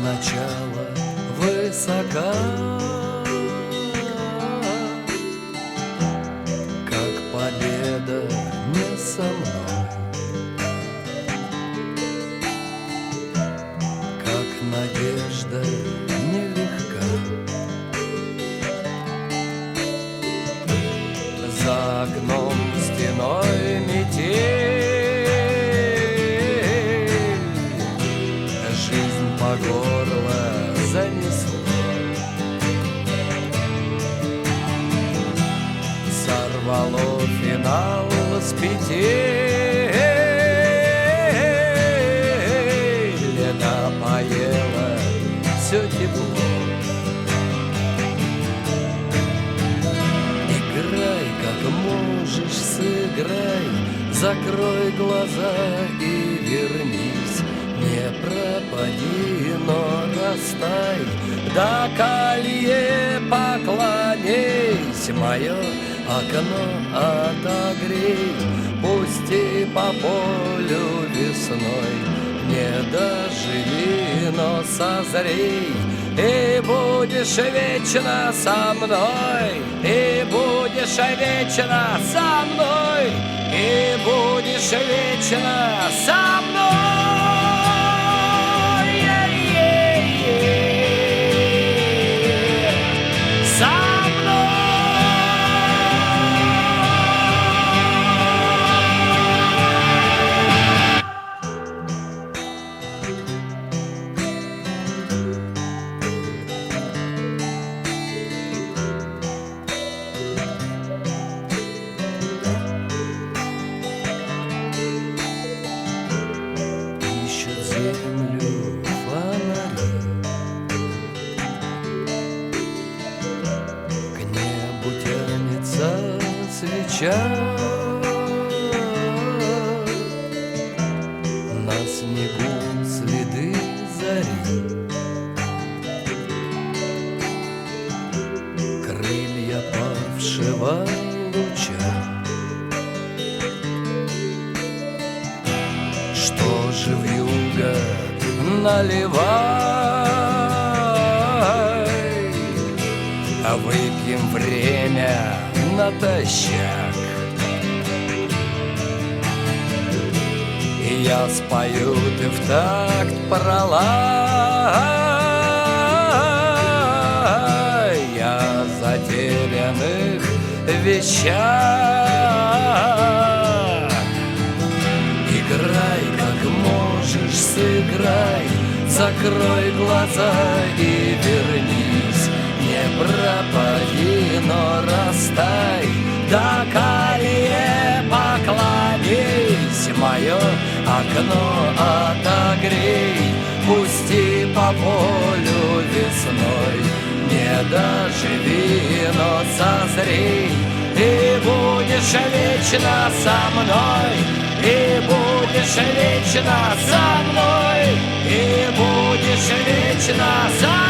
начало высока, как победа не со мной, как надежда нелегка. За окном стеной метель, жизнь по горло занесло. Сорвало финал с петель, напоело все тепло. Играй, как можешь, сыграй, закрой глаза и вернись. Не пропади, но растай, до колье поклонись. Мое окно отогрей, пусти по полю весной. Не доживи, но созрей, и будешь вечно со мной, и будешь вечно со мной, и будешь вечно со мной. Землю фонари, к небу тянется свеча, на снегу следы зари, крылья павшего луча. Что же вьюга, наливай, а выпьем время натощак. И я спою, ты в такт пролай, я о затерянных вещах. Играй, как можешь, сыграй, закрой глаза и вернись. Не пропади, но растай, до колье поклонись. Мое окно отогрей, пусти по полю весной. Не доживи, но созрей, и будешь вечно со мной, и будешь вечно со мной, и будешь вечно со мной.